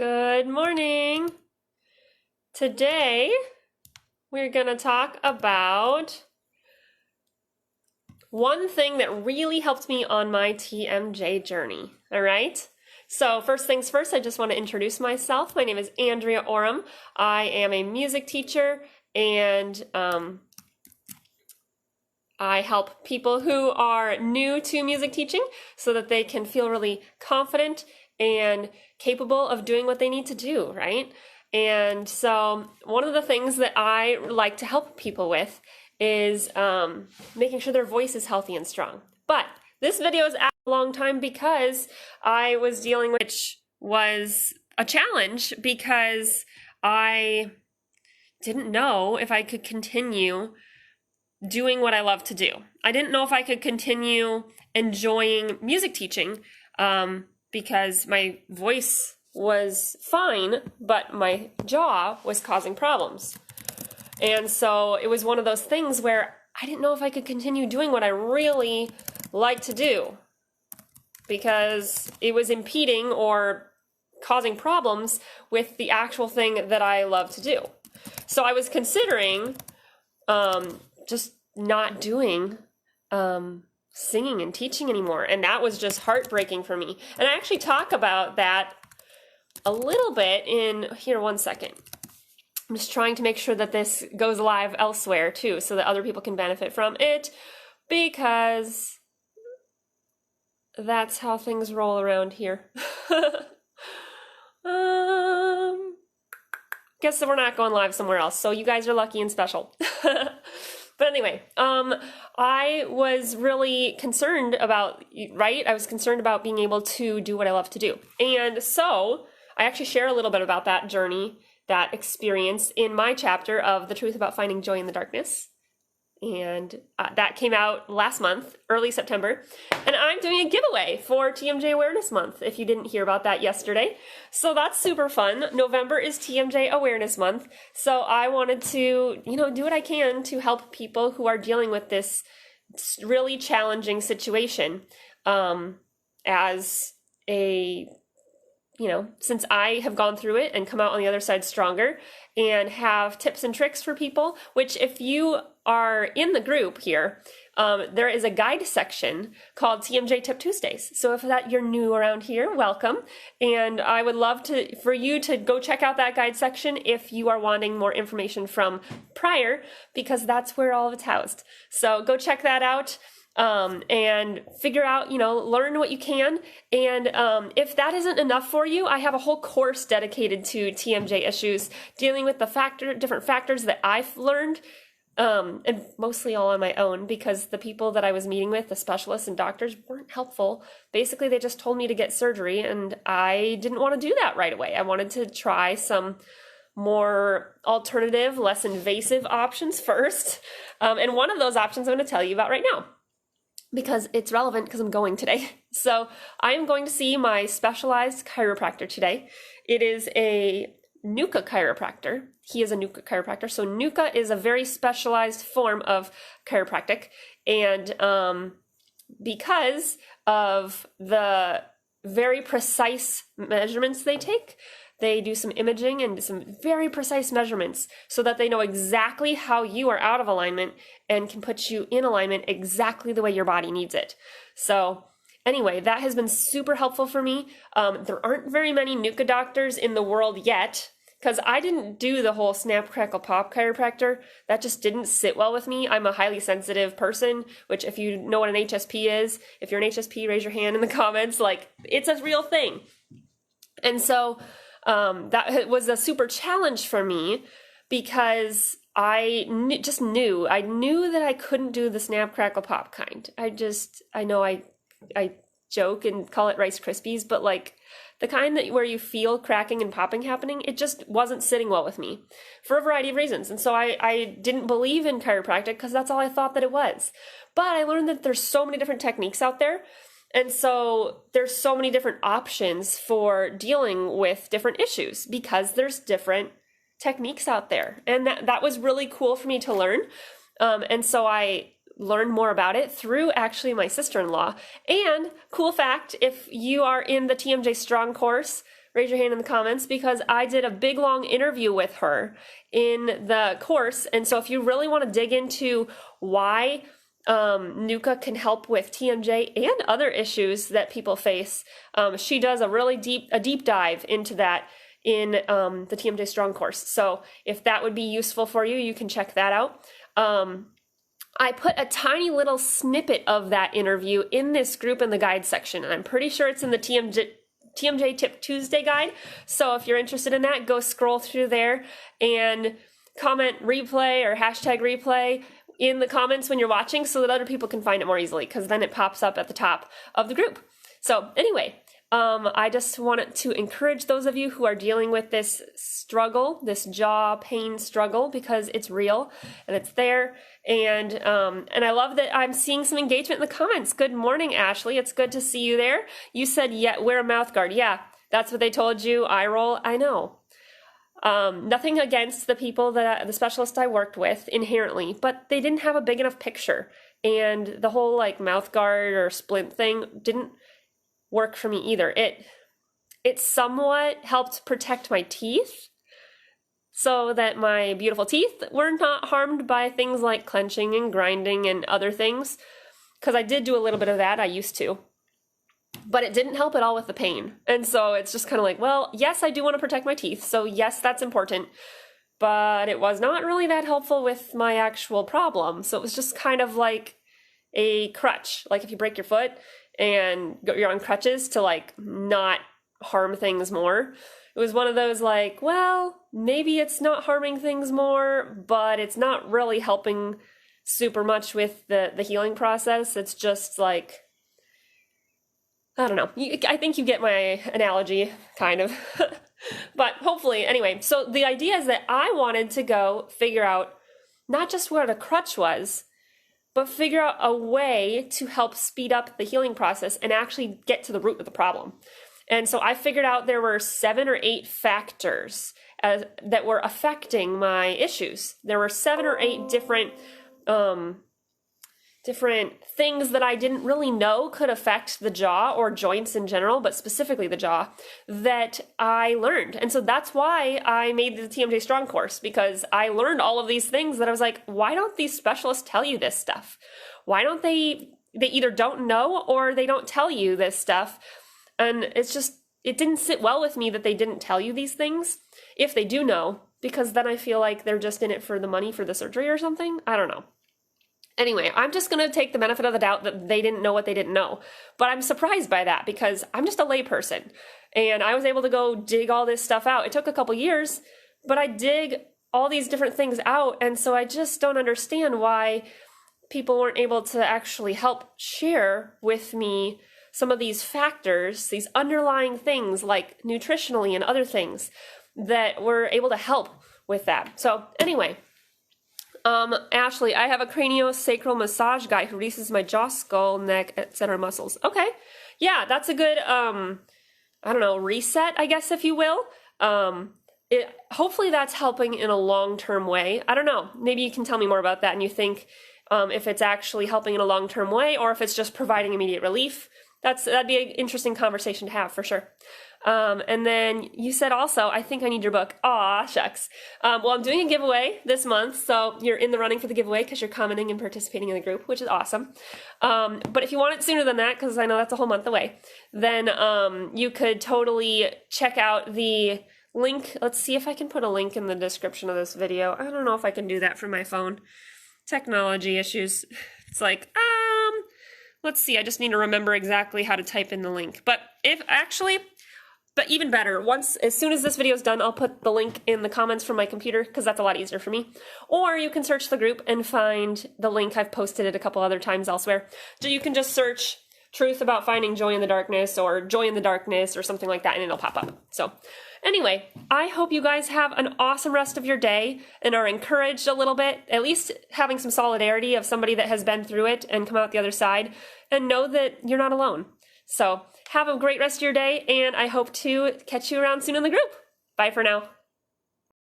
Good morning. Today we're going to talk about one thing that really helped me on my TMJ journey. All right? So first things first, I just want to introduce myself. My name is Andrea Oram. I am a music teacher and I help people who are new to music teaching so that they can feel really confident and capable of doing what they need to do, right? And so one of the things that I like to help people with is making sure their voice is healthy and strong. But this video is out a long time because I was dealing with, which was a challenge because I didn't know if I could continue doing what I love to do. I didn't know if I could continue enjoying music teaching because my voice was fine, but my jaw was causing problems. And so it was one of those things where I didn't know if I could continue doing what I really like to do because it was impeding or causing problems with the actual thing that I love to do. So I was considering just not doing singing and teaching anymore. And that was just heartbreaking for me. And I actually talk about that a little bit in, here, one second. I'm just trying to make sure that this goes live elsewhere too, so that other people can benefit from it, because that's how things roll around here. Guess that we're not going live somewhere else, so you guys are lucky and special. But anyway, I was really concerned about, right? I was concerned about being able to do what I love to do. And so I actually share a little bit about that journey, that experience in my chapter of The Truth About Finding Joy in the Darkness. And that came out last month, early September. And I'm doing a giveaway for TMJ Awareness Month, if you didn't hear about that yesterday. So that's super fun. November is TMJ Awareness Month. So I wanted to, do what I can to help people who are dealing with this really challenging situation as a, since I have gone through it and come out on the other side stronger, and have tips and tricks for people, which if you are in the group here, there is a guide section called TMJ Tip Tuesdays. So if you're new around here, welcome. And I would love for you to go check out that guide section if you are wanting more information from prior, because that's where all of it's housed. So go check that out. And figure out, learn what you can. And if that isn't enough for you, I have a whole course dedicated to TMJ issues, dealing with the different factors that I've learned, and mostly all on my own, because the people that I was meeting with, the specialists and doctors, weren't helpful. Basically, they just told me to get surgery, and I didn't want to do that right away. I wanted to try some more alternative, less invasive options first. And one of those options I'm going to tell you about right now, because it's relevant because I'm going today. So I am going to see my specialized chiropractor today. It is a NUCA chiropractor. He is a NUCA chiropractor. So NUCA is a very specialized form of chiropractic. And because of the very precise measurements they take, they do some imaging and some very precise measurements so that they know exactly how you are out of alignment and can put you in alignment exactly the way your body needs it. So anyway, that has been super helpful for me. There aren't very many NUCA doctors in the world yet, because I didn't do the whole snap, crackle, pop chiropractor. That just didn't sit well with me. I'm a highly sensitive person, which if you know what an HSP is, if you're an HSP, raise your hand in the comments. It's a real thing. And so that was a super challenge for me, because I knew that I couldn't do the snap, crackle, pop kind. I know I joke and call it Rice Krispies, but the kind where you feel cracking and popping happening, it just wasn't sitting well with me for a variety of reasons. And so I didn't believe in chiropractic because that's all I thought that it was. But I learned that there's so many different techniques out there. And so there's so many different options for dealing with different issues, because there's different techniques out there. And that was really cool for me to learn. And so I learn more about it through actually my sister-in-law. And cool fact, if you are in the TMJ Strong course, raise your hand in the comments, because I did a big long interview with her in the course. And so if you really want to dig into why Nuka can help with TMJ and other issues that people face, she does a really deep dive into that in the TMJ Strong course. So if that would be useful for you, you can check that out. I put a tiny little snippet of that interview in this group in the guide section, and I'm pretty sure it's in the TMJ Tip Tuesday guide. So if you're interested in that, go scroll through there and comment replay or hashtag replay in the comments when you're watching, so that other people can find it more easily, because then it pops up at the top of the group. So anyway, I just wanted to encourage those of you who are dealing with this struggle, this jaw pain struggle, because it's real and it's there. And I love that I'm seeing some engagement in the comments. Good morning, Ashley. It's good to see you there. You said, yeah, wear a mouth guard. Yeah, that's what they told you. Eye roll. I know. Nothing against the people the specialist I worked with inherently, but they didn't have a big enough picture. And the whole like mouth guard or splint thing didn't work for me either. It somewhat helped protect my teeth so that my beautiful teeth were not harmed by things like clenching and grinding and other things, because I did do a little bit of that. I used to. But it didn't help at all with the pain. And so it's just kind of like, well, yes, I do want to protect my teeth, so yes, that's important, but it was not really that helpful with my actual problem. So it was just kind of like a crutch. Like if you break your foot and you're on crutches to like not harm things more. It was one of those like, well, maybe it's not harming things more, but it's not really helping super much with the healing process. It's just like, I don't know. I think you get my analogy, kind of. But hopefully, anyway, so the idea is that I wanted to go figure out not just what a crutch was, but figure out a way to help speed up the healing process and actually get to the root of the problem. And so I figured out there were 7 or 8 factors that were affecting my issues. There were 7 or 8 different things that I didn't really know could affect the jaw or joints in general, but specifically the jaw, that I learned. And so that's why I made the TMJ Strong course, because I learned all of these things that I was like, why don't these specialists tell you this stuff? Why don't they either don't know or they don't tell you this stuff? And it's just, it didn't sit well with me that they didn't tell you these things if they do know, because then I feel like they're just in it for the money for the surgery or something. I don't know. Anyway, I'm just going to take the benefit of the doubt that they didn't know what they didn't know. But I'm surprised by that, because I'm just a layperson. And I was able to go dig all this stuff out. It took a couple years, but I dig all these different things out. And so I just don't understand why people weren't able to actually help share with me some of these factors, these underlying things like nutritionally and other things that were able to help with that. So anyway, Ashley, I have a craniosacral massage guy who releases my jaw, skull, neck, etc. muscles. Okay. Yeah, that's a good, I don't know, reset, I guess, if you will. Hopefully that's helping in a long-term way. I don't know. Maybe you can tell me more about that and you think if it's actually helping in a long-term way or if it's just providing immediate relief. That'd be an interesting conversation to have for sure. And then you said also, I think I need your book. Aw, shucks. Well, I'm doing a giveaway this month, so you're in the running for the giveaway because you're commenting and participating in the group, which is awesome. But if you want it sooner than that, because I know that's a whole month away, then you could totally check out the link. Let's see if I can put a link in the description of this video. I don't know if I can do that from my phone. Technology issues. It's like, let's see, I just need to remember exactly how to type in the link. But even better, as soon as this video is done, I'll put the link in the comments from my computer because that's a lot easier for me. Or you can search the group and find the link. I've posted it a couple other times elsewhere. So you can just search Truth About Finding Joy in the Darkness or Joy in the Darkness or something like that and it'll pop up. So anyway, I hope you guys have an awesome rest of your day and are encouraged a little bit, at least having some solidarity of somebody that has been through it and come out the other side, and know that you're not alone. So have a great rest of your day, and I hope to catch you around soon in the group. Bye for now.